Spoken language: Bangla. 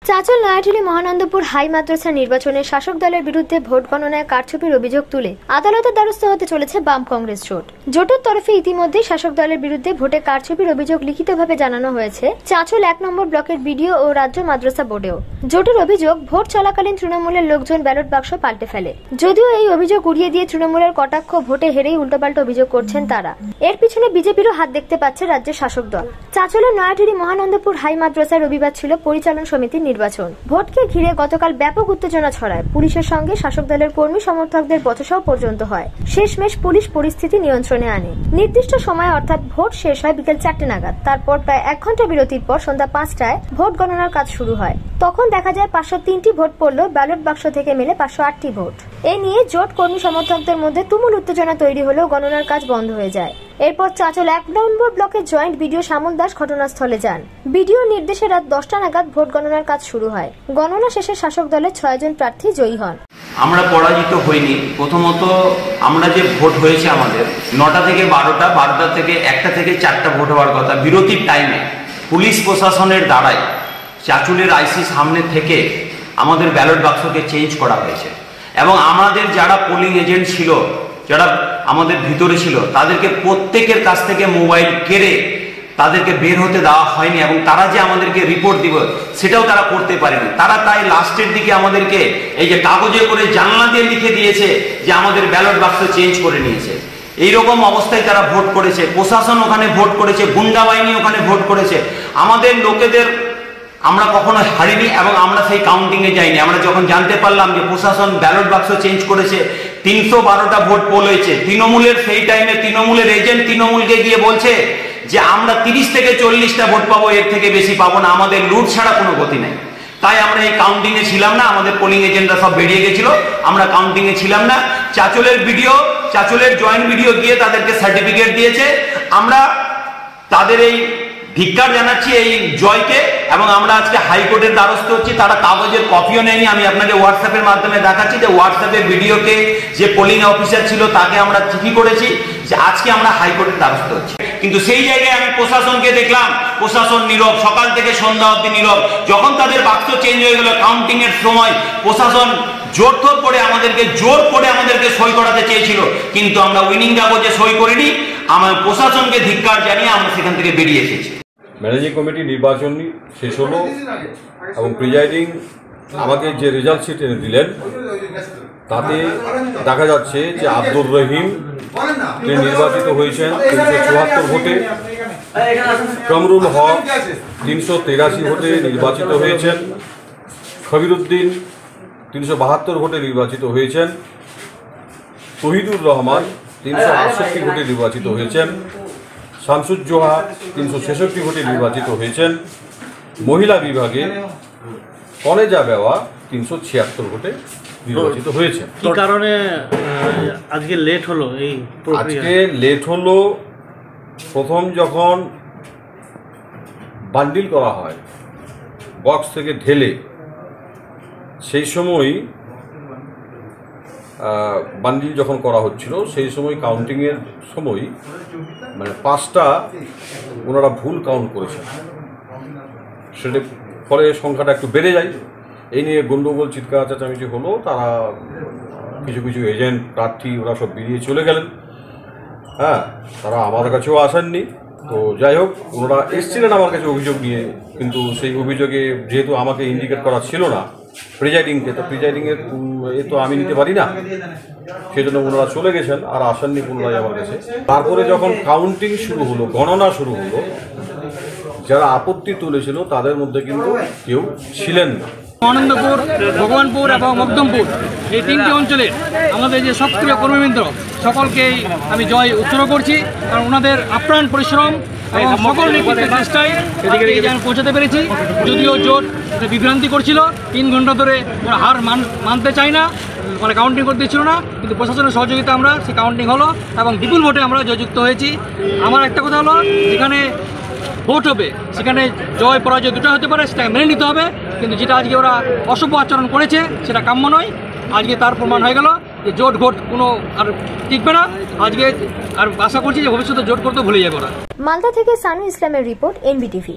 চাঁচল নয়াটুলি মহানন্দপুর হাই মাদ্রাসা নির্বাচনে শাসক দলের বিরুদ্ধে ভোট গণনায় কারচুপির অভিযোগ তুলে আদালতের দ্বারস্থ হতে চলেছে বাম কংগ্রেস জোট। জোটের তরফে ইতিমধ্যে শাসক দলের বিরুদ্ধে ভোটে কারচুপির অভিযোগ লিখিতভাবে জানানো হয়েছে চাঁচল 1 নম্বর ব্লকের বিডিও ও রাজ্য মাদ্রাসা বোর্ডেও। জোটের অভিযোগ, ভোট চলাকালীন তৃণমূলের লোকজন ব্যালট বাক্স পাল্টে ফেলে। যদিও এই অভিযোগ উড়িয়ে দিয়ে তৃণমূলের কটাক্ষ, ভোটে হেরেই উল্টোপাল্টা অভিযোগ করছেন তারা। এর পিছনে বিজেপিরও হাত দেখতে পাচ্ছে রাজ্যের শাসক দল। চাঁচলের নয়াটুলি মহানন্দপুর হাই মাদ্রাসায় রবিবার ছিল পরিচালন সমিতির নির্বাচন। ভোটকে ঘিরে গতকাল ব্যাপক উত্তেজনা ছড়ায়। পুলিশের সঙ্গে শাসক দলের কর্মী সমর্থকদের বচসাও পর্যন্ত হয়। শেষমেশ পুলিশ পরিস্থিতি নিয়ন্ত্রণে আনে। নির্দিষ্ট সময় অর্থাৎ ভোট শেষ হয় বিকেল 4টে নাগাদ। তারপর প্রায় 1 ঘন্টা বিরতির পর সন্ধ্যা 5টায় ভোট গণনার কাজ শুরু হয়। তখন দেখা যায় 503টি ভোট পড়লেও ব্যালট বাক্স থেকে মেলে 508টি ভোট। এ নিয়ে জোট কর্মী সমর্থকদের মধ্যে তুমুল উত্তেজনা তৈরি হলেও গণনার কাজ বন্ধ হয়ে যায়। এরপর চাঁচল 1 নম্বর ব্লকের জয়েন্ট বিডিও শ্যামল দাস ঘটনাস্থলে যান। বিডিও নির্দেশে রাত 10টা নাগাদ ভোট গণনার কাজ শুরু হয়। গণনা শেষে শাসক দলের 6 জন প্রার্থী জয়ী হন। আমরা পরাজিত হইনি। প্রথমত আমরা যে ভোট হয়েছে আমাদের 9টা থেকে 12টা, 12টা থেকে 1টা থেকে 4টা ভোট হওয়ার কথা। বিরতির টাইমে পুলিশ প্রশাসনের দ্বারাই চাঁচলের আইসি সামনে থেকে আমাদের ব্যালট বাক্সকে চেঞ্জ করা হয়েছে এবং আমাদের যারা পোলিং এজেন্ট ছিল, যারা আমাদের ভিতরে ছিল, তাদেরকে প্রত্যেকের কাছ থেকে মোবাইল কেড়ে তাদেরকে বের হতে দেওয়া হয়নি এবং তারা যে আমাদেরকে রিপোর্ট দিব সেটাও তারা করতে পারেনি। তারা তাই লাস্টের দিকে আমাদেরকে এই যে কাগজে করে জানলা দিয়ে লিখে দিয়েছে যে আমাদের ব্যালট বাক্স চেঞ্জ করে নিয়েছে। এইরকম অবস্থায় তারা ভোট করেছে। প্রশাসন ওখানে ভোট করেছে, গুন্ডা বাহিনী ওখানে ভোট করেছে। আমাদের লোকেদের আমরা কখনো হারিনি এবং আমরা সেই কাউন্টিংয়ে যাইনি। আমরা যখন জানতে পারলাম যে প্রশাসন ব্যালট বাক্স চেঞ্জ করেছে, 312টা ভোট পোল হয়েছে। তৃণমূলের সেই টাইমে তৃণমূলের এজেন্ট তৃণমূলকে গিয়ে বলছে যে আমরা 30 থেকে 40টা ভোট পাবো, এর থেকে বেশি পাবো না, আমাদের লুট ছাড়া কোনো গতি নেই। তাই আমরা এই কাউন্টিংয়ে ছিলাম না। আমাদের পোলিং এজেন্টরা সব বেরিয়ে গেছিল, আমরা কাউন্টিংয়ে ছিলাম না। চাঁচলের বিডিও, চাঁচলের জয়েন্ট বিডিও গিয়ে তাদেরকে সার্টিফিকেট দিয়েছে। আমরা তাদের এই ধিক্কার জানাচ্ছি এই জয়কে এবং আমরা আজকে হাইকোর্টের দ্বারস্থ হচ্ছি। তারা কাগজের কপিও নেয়নি। আমি আপনাকে হোয়াটসঅ্যাপের মাধ্যমে দেখাচ্ছি যে হোয়াটসঅ্যাপে ভিডিওকে যে পোলিং অফিসার ছিল তাকে আমরা চিঠি করেছি যে আজকে আমরা হাইকোর্টের দ্বারস্থ হচ্ছি। কিন্তু সেই জায়গায় আমি প্রশাসনকে দেখলাম, প্রশাসন নীরব, সকাল থেকে সন্ধ্যা অবধি নীরব। যখন তাদের বাক্স চেঞ্জ হয়ে গেল কাউন্টিং এর সময়, প্রশাসন জোর করে আমাদেরকে সই করাতে চেয়েছিল, কিন্তু আমরা উইনিং কাগজে সই করিনি। আমার প্রশাসনকে ধিক্কার জানিয়ে আমরা সেখান থেকে বেরিয়ে এসেছি। ম্যানেজিং কমিটি নির্বাচন শেষ হলো এবং প্রিজাইডিং আমাকে যে রেজাল্ট শিট এনে দিলেন তাতে দেখা যাচ্ছে যে আব্দুর রহিম তিনি নির্বাচিত হয়েছেন 374 ভোটে, কামরুল হক 383 ভোটে নির্বাচিত হয়েছেন, খবিরুদ্দিন 372 ভোটে নির্বাচিত হয়েছেন, তহিদুর রহমান 368 ভোটে নির্বাচিত হয়েছেন, শামসুজ্জোহা 366 ভোটে নির্বাচিত হয়েছেন। মহিলা বিভাগে কলেজা বেওয়া 376 ভোটে নির্বাচিত হয়েছে। কি কারণে আজকে লেট হলো? আজকে লেট হলো, প্রথম যখন বান্ডিল করা হয় বক্স থেকে ঢেলে, সেই সময় বান্ডিল যখন করা হচ্ছিল সেই সময় কাউন্টিংয়ের সময় মানে 5টা ওনারা ভুল কাউন্ট করেছেন। সেটা ফলে সংখ্যাটা একটু বেড়ে যায়। এই নিয়ে গণ্ডগোল, চিৎকার চেঁচামেচি হলো। তারা কিছু এজেন্ট প্রার্থী ওরা সব বেরিয়ে চলে গেলেন। হ্যাঁ, তারা আমার কাছেও আসেননি। তো যাই হোক, ওনারা এসেছিলেন আমার কাছে অভিযোগ নিয়ে, কিন্তু সেই অভিযোগে যেহেতু আমাকে ইন্ডিকেট করা ছিল না প্রিজাইডিংকে, তো প্রিজাইডিংয়ের এ তো আমি নিতে পারি না, সেই জন্য ওনারা চলে গেছেন আর আসেননি পুনরায় আমার কাছে। তারপরে যখন কাউন্টিং শুরু হলো, গণনা শুরু হলো, যারা আপত্তি তুলেছিল তাদের মধ্যে কিন্তু কেউ ছিলেন না। আনন্দপুর, ভগবানপুর এবং মকদমপুর এই 3টি অঞ্চলের আমাদের যে সক্রিয় কর্মীবৃন্দ সকলকেই আমি জয় উৎসর্গ করছি, কারণ ওনাদের আপ্রাণ পরিশ্রম এবং সকল নেতৃত্বের চেষ্টায় আমি পৌঁছাতে পেরেছি। যদিও জোট বিভ্রান্তি করছিল, 3 ঘন্টা ধরে ওরা হার মানতে চায় না, মানে কাউন্টিং করতে ছিল না, কিন্তু প্রশাসনের সহযোগিতা আমরা সেই কাউন্টিং হলো এবং বিপুল ভোটে আমরা জয়যুক্ত হয়েছি। আমার একটা কথা হলো, যেখানে ভোট হবে সেখানে জয় পরাজয় দুটো হতে পারে, সেটাকে মেনে নিতে হবে। কিন্তু যেটা আজকে ওরা অসভ্য আচরণ করেছে সেটা কাম্য নয়। আজকে তার প্রমাণ হয়ে গেল যে জোট ভোট কোনো আর টিকবে না। আজকে আর আশা করছি যে ভবিষ্যতে জোট করতে ভুলে যাবে ওরা। মালদা থেকে সানু ইসলামের রিপোর্ট, NBTV।